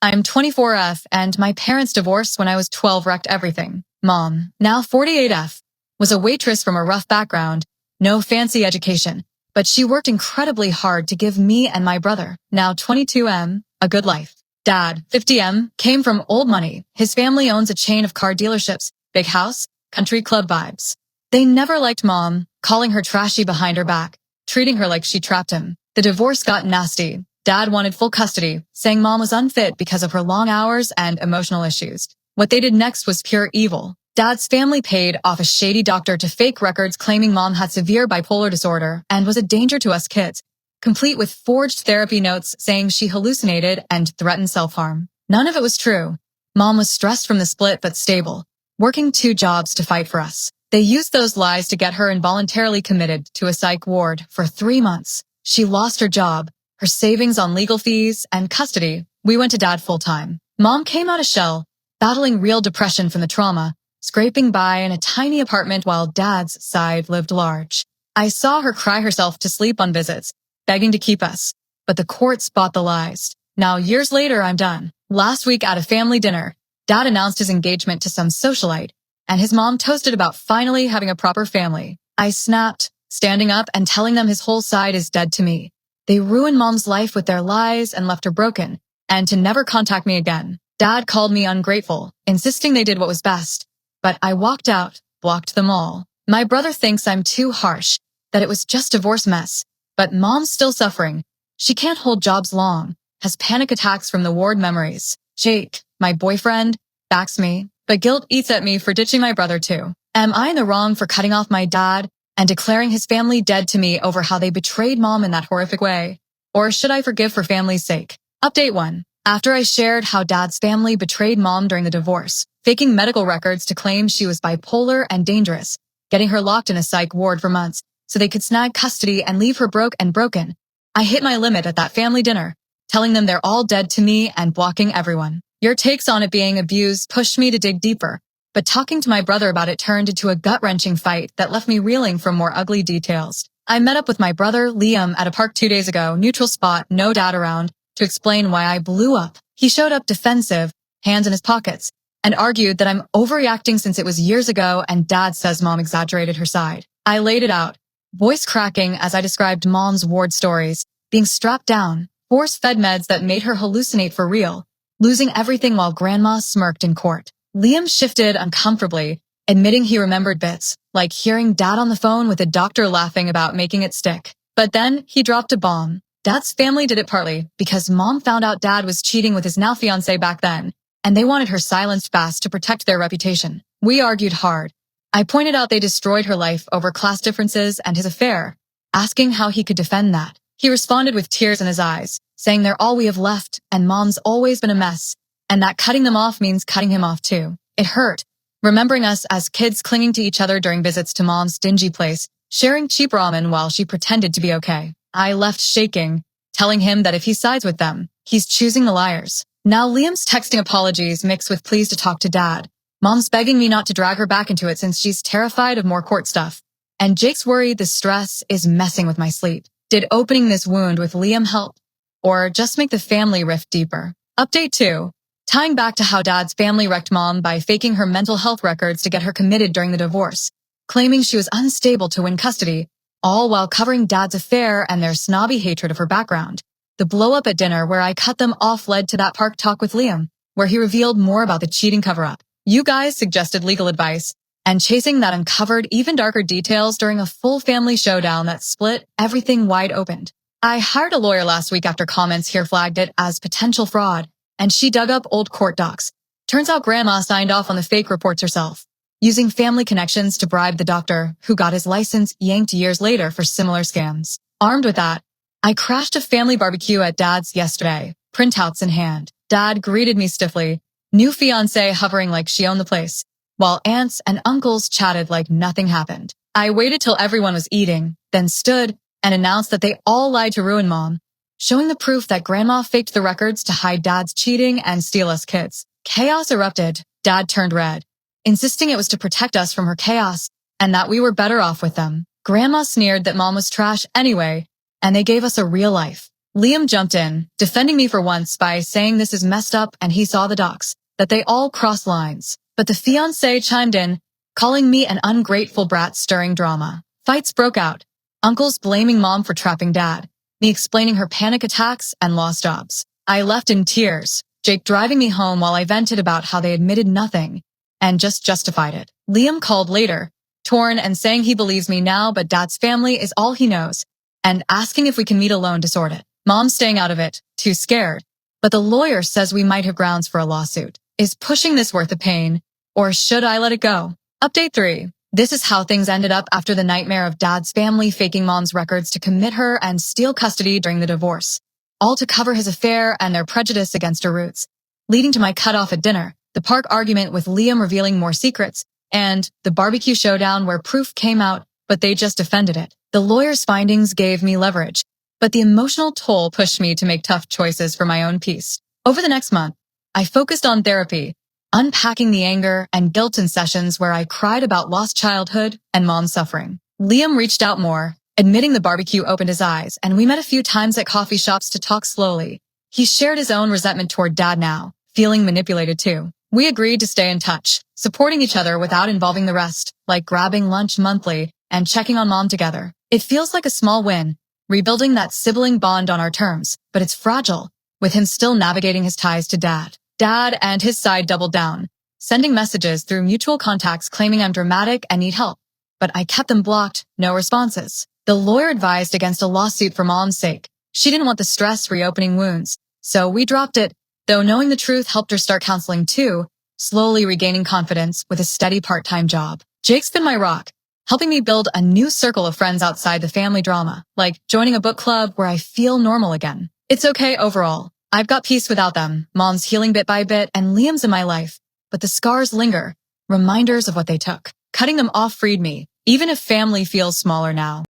I'm 24F and my parents' divorce when I was 12 wrecked everything. Mom, now 48F, was a waitress from a rough background, no fancy education, but she worked incredibly hard to give me and my brother, now 22M, a good life. Dad, 50M, came from old money. His family owns a chain of car dealerships, big house, country club vibes. They never liked Mom, calling her trashy behind her back, treating her like she trapped him. The divorce got nasty. Dad wanted full custody, saying Mom was unfit because of her long hours and emotional issues. What they did next was pure evil. Dad's family paid off a shady doctor to fake records claiming Mom had severe bipolar disorder and was a danger to us kids, complete with forged therapy notes saying she hallucinated and threatened self-harm. None of it was true. Mom was stressed from the split but stable, working 2 jobs to fight for us. They used those lies to get her involuntarily committed to a psych ward for 3 months. She lost her job, her savings on legal fees, and custody. We went to Dad full-time. Mom came out of shell, battling real depression from the trauma, scraping by in a tiny apartment while Dad's side lived large. I saw her cry herself to sleep on visits, begging to keep us, but the courts bought the lies. Now, years later, I'm done. Last week at a family dinner, Dad announced his engagement to some socialite, and his mom toasted about finally having a proper family. I snapped, standing up and telling them his whole side is dead to me. They ruined Mom's life with their lies and left her broken, and to never contact me again. Dad called me ungrateful, insisting they did what was best. But I walked out, blocked them all. My brother thinks I'm too harsh, that it was just divorce mess. But Mom's still suffering. She can't hold jobs long, has panic attacks from the ward memories. Jake, my boyfriend, backs me, but guilt eats at me for ditching my brother too. Am I in the wrong for cutting off my dad and declaring his family dead to me over how they betrayed Mom in that horrific way? Or should I forgive for family's sake? Update 1. After I shared how Dad's family betrayed Mom during the divorce, faking medical records to claim she was bipolar and dangerous, getting her locked in a psych ward for months so they could snag custody and leave her broke and broken, I hit my limit at that family dinner, telling them they're all dead to me and blocking everyone. Your takes on it being abused pushed me to dig deeper, but talking to my brother about it turned into a gut-wrenching fight that left me reeling from more ugly details. I met up with my brother, Liam, at a park 2 days ago, neutral spot, no dad around, to explain why I blew up. He showed up defensive, hands in his pockets, and argued that I'm overreacting since it was years ago and Dad says Mom exaggerated her side. I laid it out, voice cracking as I described Mom's ward stories, being strapped down, force-fed meds that made her hallucinate for real, losing everything while Grandma smirked in court. Liam shifted uncomfortably, admitting he remembered bits, like hearing Dad on the phone with a doctor laughing about making it stick. But then he dropped a bomb. Dad's family did it partly because Mom found out Dad was cheating with his now fiancé back then, and they wanted her silenced fast to protect their reputation. We argued hard. I pointed out they destroyed her life over class differences and his affair, asking how he could defend that. He responded with tears in his eyes, saying they're all we have left and Mom's always been a mess, and that cutting them off means cutting him off too. It hurt, remembering us as kids clinging to each other during visits to Mom's dingy place, sharing cheap ramen while she pretended to be okay. I left shaking, telling him that if he sides with them, he's choosing the liars. Now Liam's texting apologies mixed with pleas to talk to Dad. Mom's begging me not to drag her back into it since she's terrified of more court stuff. And Jake's worried the stress is messing with my sleep. Did opening this wound with Liam help? Or just make the family rift deeper? Update 2. Tying back to how Dad's family wrecked Mom by faking her mental health records to get her committed during the divorce, claiming she was unstable to win custody, all while covering Dad's affair and their snobby hatred of her background. The blow-up at dinner where I cut them off led to that park talk with Liam, where he revealed more about the cheating cover-up. You guys suggested legal advice, and chasing that uncovered even darker details during a full family showdown that split everything wide open. I hired a lawyer last week after comments here flagged it as potential fraud, and she dug up old court docs. Turns out Grandma signed off on the fake reports herself, using family connections to bribe the doctor who got his license yanked years later for similar scams. Armed with that, I crashed a family barbecue at Dad's yesterday, printouts in hand. Dad greeted me stiffly, new fiancé hovering like she owned the place, while aunts and uncles chatted like nothing happened. I waited till everyone was eating, then stood and announced that they all lied to ruin Mom, showing the proof that Grandma faked the records to hide Dad's cheating and steal us kids. Chaos erupted. Dad turned red, insisting it was to protect us from her chaos and that we were better off with them. Grandma sneered that Mom was trash anyway, and they gave us a real life. Liam jumped in, defending me for once by saying this is messed up and he saw the docs, that they all cross lines. But the fiancé chimed in, calling me an ungrateful brat stirring drama. Fights broke out. Uncles blaming mom for trapping dad, me explaining her panic attacks and lost jobs. I left in tears, Jake driving me home while I vented about how they admitted nothing and just justified it. Liam called later, torn and saying he believes me now but dad's family is all he knows, and asking if we can meet alone to sort it. Mom's staying out of it, too scared. But the lawyer says we might have grounds for a lawsuit. Is pushing this worth the pain, or should I let it go? Update 3. This is how things ended up after the nightmare of dad's family faking mom's records to commit her and steal custody during the divorce. All to cover his affair and their prejudice against her roots, leading to my cutoff at dinner, the park argument with Liam revealing more secrets, and the barbecue showdown where proof came out, but they just defended it. The lawyer's findings gave me leverage, but the emotional toll pushed me to make tough choices for my own peace. Over the next month, I focused on therapy, unpacking the anger and guilt in sessions where I cried about lost childhood and mom's suffering. Liam reached out more, admitting the barbecue opened his eyes, and we met a few times at coffee shops to talk slowly. He shared his own resentment toward dad now, feeling manipulated too. We agreed to stay in touch, supporting each other without involving the rest, like grabbing lunch monthly and checking on mom together. It feels like a small win, rebuilding that sibling bond on our terms, but it's fragile, with him still navigating his ties to dad. Dad and his side doubled down, sending messages through mutual contacts claiming I'm dramatic and need help. But I kept them blocked, no responses. The lawyer advised against a lawsuit for mom's sake. She didn't want the stress reopening wounds, so we dropped it, though knowing the truth helped her start counseling too, slowly regaining confidence with a steady part-time job. Jake's been my rock, helping me build a new circle of friends outside the family drama, like joining a book club where I feel normal again. It's okay overall. I've got peace without them, mom's healing bit by bit, and Liam's in my life. But the scars linger, reminders of what they took. Cutting them off freed me, even if family feels smaller now.